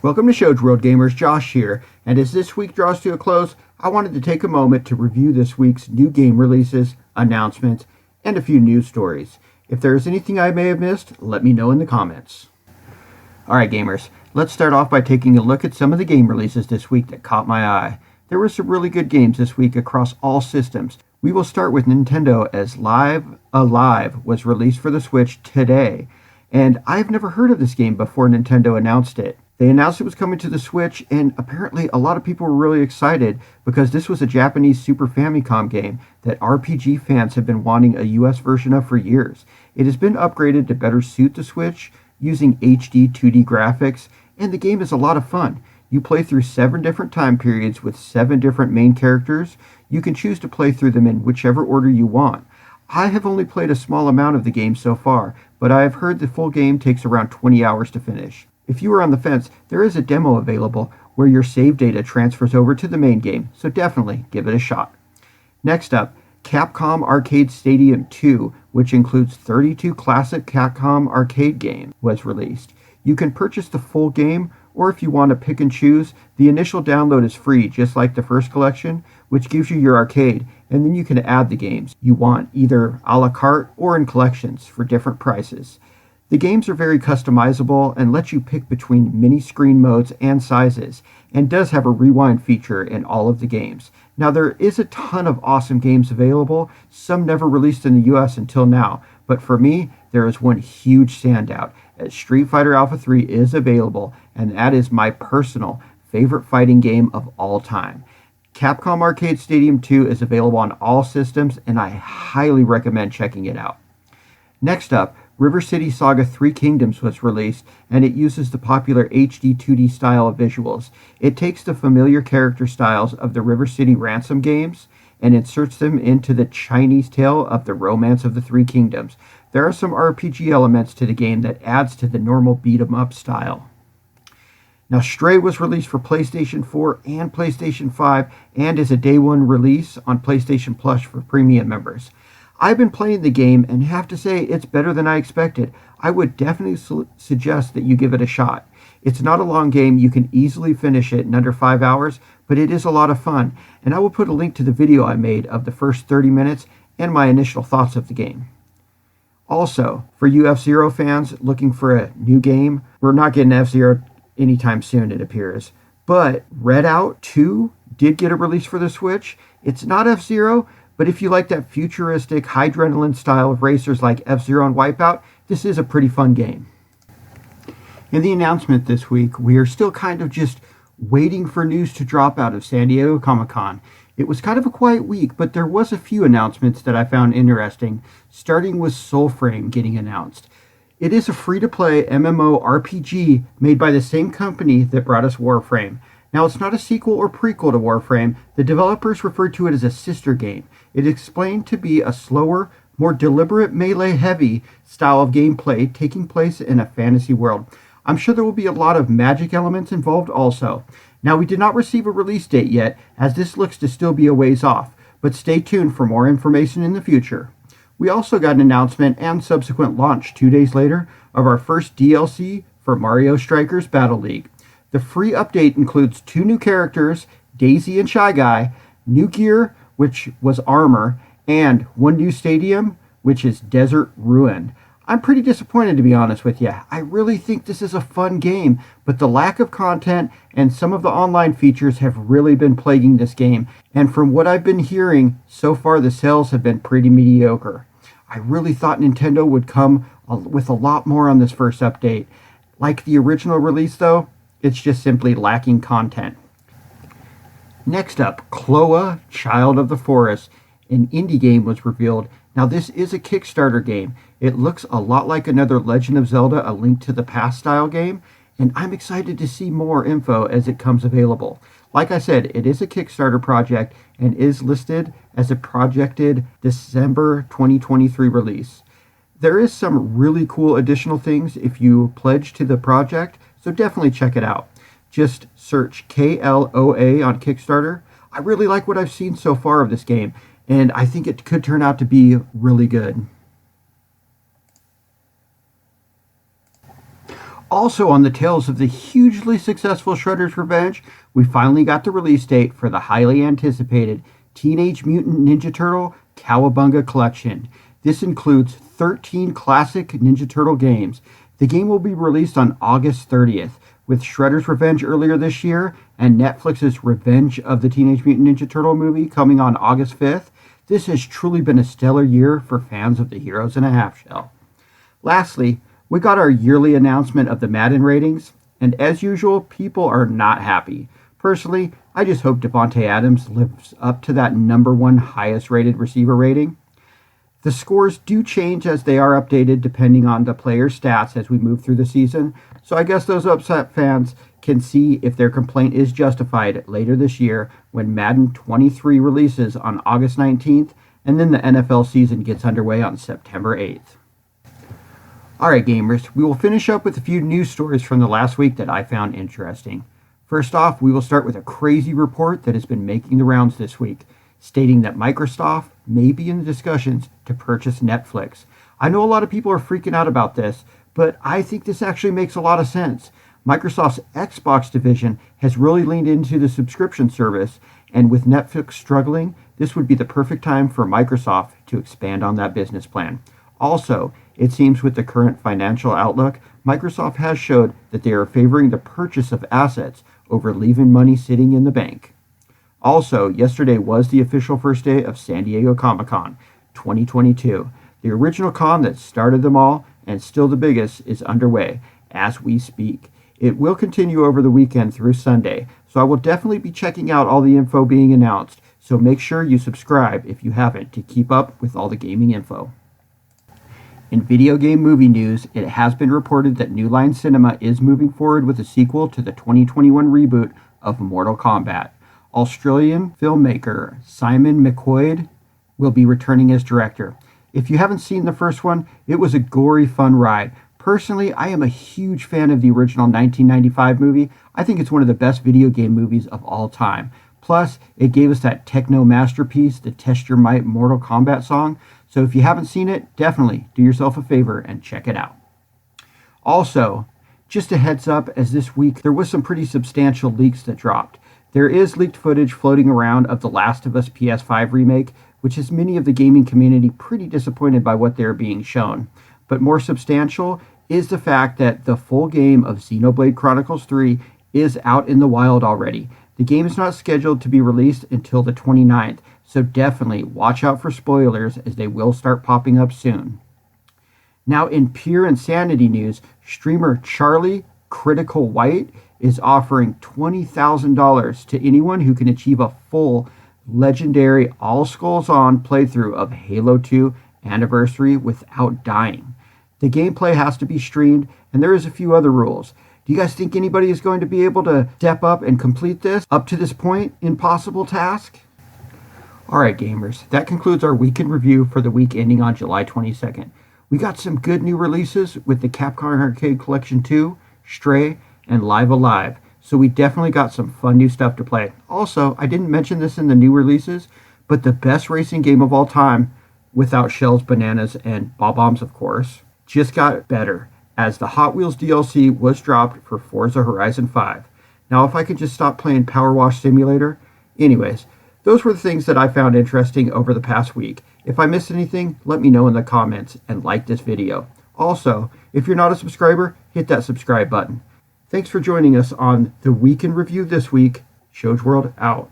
Welcome to Show's World Gamers, Josh here, and as this week draws to a close, I wanted to take a moment to review this week's new game releases, announcements, and a few news stories. If there is anything I may have missed, let me know in the comments. Alright gamers, let's start off by taking a look at some of the game releases this week that caught my eye. There were some really good games this week across all systems. We will start with Nintendo, as Live Alive was released for the Switch today, and I've never heard of this game before Nintendo announced it. They announced it was coming to the Switch, and apparently a lot of people were really excited because this was a Japanese Super Famicom game that RPG fans have been wanting a US version of for years. It has been upgraded to better suit the Switch using HD 2D graphics, and the game is a lot of fun. You play through 7 different time periods with 7 different main characters. You can choose to play through them in whichever order you want. I have only played a small amount of the game so far, but I have heard the full game takes around 20 hours to finish. If you are on the fence, there is a demo available where your save data transfers over to the main game, so definitely give it a shot. Next up, Capcom Arcade Stadium 2, which includes 32 classic Capcom arcade games, was released. You can purchase the full game, or if you want to pick and choose, the initial download is free, just like the first collection, which gives you your arcade, and then you can add the games you want, either a la carte or in collections for different prices. The games are very customizable and let you pick between mini screen modes and sizes, and does have a rewind feature in all of the games. Now there is a ton of awesome games available, some never released in the US until now, but for me, there is one huge standout, as Street Fighter Alpha 3 is available, and that is my personal favorite fighting game of all time. Capcom Arcade Stadium 2 is available on all systems, and I highly recommend checking it out. Next up, River City Saga 3 Kingdoms was released, and it uses the popular HD 2D style of visuals. It takes the familiar character styles of the River City Ransom games and inserts them into the Chinese tale of the Romance of the Three Kingdoms. There are some RPG elements to the game that adds to the normal beat-em-up style. Now, Stray was released for PlayStation 4 and PlayStation 5 and is a day one release on PlayStation Plus for premium members. I've been playing the game and have to say it's better than I expected. I would definitely suggest that you give it a shot. It's not a long game, you can easily finish it in under 5 hours, but it is a lot of fun, and I will put a link to the video I made of the first 30 minutes and my initial thoughts of the game. Also, for you F-Zero fans looking for a new game, we're not getting F-Zero anytime soon, it appears, but Redout 2 did get a release for the Switch. It's not F-Zero, but if you like that futuristic, high-adrenaline style of racers like F-Zero and Wipeout, this is a pretty fun game. In the announcement this week, we are still kind of just waiting for news to drop out of San Diego Comic-Con. It was kind of a quiet week, but there was a few announcements that I found interesting, starting with Soulframe getting announced. It is a free-to-play MMORPG made by the same company that brought us Warframe. Now, it's not a sequel or prequel to Warframe. The developers referred to it as a sister game. It is explained to be a slower, more deliberate melee-heavy style of gameplay taking place in a fantasy world. I'm sure there will be a lot of magic elements involved also. Now, we did not receive a release date yet, as this looks to still be a ways off, but stay tuned for more information in the future. We also got an announcement and subsequent launch 2 days later of our first DLC for Mario Strikers Battle League. The free update includes 2 new characters, Daisy and Shy Guy, new gear, which was armor, and 1 new stadium, which is Desert Ruin. I'm pretty disappointed, to be honest with you. I really think this is a fun game, but the lack of content and some of the online features have really been plaguing this game, and from what I've been hearing, so far the sales have been pretty mediocre. I really thought Nintendo would come with a lot more on this first update. Like the original release, though, it's just simply lacking content. Next up, Kloa, Child of the Forest, an indie game was revealed. Now this is a Kickstarter game. It looks a lot like another Legend of Zelda: A Link to the Past style game, and I'm excited to see more info as it comes available. Like I said, it is a Kickstarter project and is listed as a projected December 2023 release. There is some really cool additional things if you pledge to the project, so definitely check it out. Just search KLOA on Kickstarter. I really like what I've seen so far of this game, and I think it could turn out to be really good. Also, on the tails of the hugely successful Shredder's Revenge, we finally got the release date for the highly anticipated Teenage Mutant Ninja Turtle Cowabunga Collection. This includes 13 classic Ninja Turtle games. The game will be released on August 30th, with Shredder's Revenge earlier this year and Netflix's Revenge of the Teenage Mutant Ninja Turtle movie coming on August 5th. This has truly been a stellar year for fans of the Heroes in a Half Shell. Lastly, we got our yearly announcement of the Madden Ratings, and as usual, people are not happy. Personally, I just hope Devontae Adams lives up to that #1 highest rated receiver rating. The scores do change as they are updated depending on the player's stats as we move through the season, so I guess those upset fans can see if their complaint is justified later this year when Madden 23 releases on August 19th, and then the NFL season gets underway on September 8th. Alright gamers, we will finish up with a few news stories from the last week that I found interesting. First off, we will start with a crazy report that has been making the rounds this week, stating that Microsoft may be in the discussions to purchase Netflix. I know a lot of people are freaking out about this, but I think this actually makes a lot of sense. Microsoft's Xbox division has really leaned into the subscription service, and with Netflix struggling, this would be the perfect time for Microsoft to expand on that business plan. Also, it seems with the current financial outlook, Microsoft has showed that they are favoring the purchase of assets over leaving money sitting in the bank. Also, yesterday was the official first day of San Diego Comic-Con 2022. The original con that started them all, and still the biggest, is underway as we speak. It will continue over the weekend through Sunday, so I will definitely be checking out all the info being announced, so make sure you subscribe if you haven't to keep up with all the gaming info. In video game movie news, it has been reported that New Line Cinema is moving forward with a sequel to the 2021 reboot of Mortal Kombat. Australian filmmaker Simon McQuoid will be returning as director. If you haven't seen the first one, it was a gory, fun ride. Personally, I am a huge fan of the original 1995 movie. I think it's one of the best video game movies of all time. Plus, it gave us that techno masterpiece, the Test Your Might Mortal Kombat song. So if you haven't seen it, definitely do yourself a favor and check it out. Also, just a heads up, as this week there was some pretty substantial leaks that dropped. There is leaked footage floating around of The Last of Us PS5 remake, which has many of the gaming community pretty disappointed by what they're being shown. But more substantial is the fact that the full game of Xenoblade Chronicles 3 is out in the wild already. The game is not scheduled to be released until the 29th, so definitely watch out for spoilers as they will start popping up soon. Now in pure insanity news, streamer Charlie Critical White is offering $20,000 to anyone who can achieve a full legendary All Skulls On playthrough of Halo 2 Anniversary without dying. The gameplay has to be streamed, and there is a few other rules. Do you guys think anybody is going to be able to step up and complete this up to this point impossible task? Alright gamers, that concludes our weekend review for the week ending on July 22nd. We got some good new releases with the Capcom Arcade Collection 2, Stray, and Live Alive, so we definitely got some fun new stuff to play. Also, I didn't mention this in the new releases, but the best racing game of all time, without Shells, Bananas, and Bob-Ombs of course, just got better, as the Hot Wheels DLC was dropped for Forza Horizon 5. Now if I could just stop playing Power Wash Simulator. Anyways, those were the things that I found interesting over the past week. If I missed anything, let me know in the comments and like this video. Also, if you're not a subscriber, hit that subscribe button. Thanks for joining us on the Weekend Review this week. Shoj World out.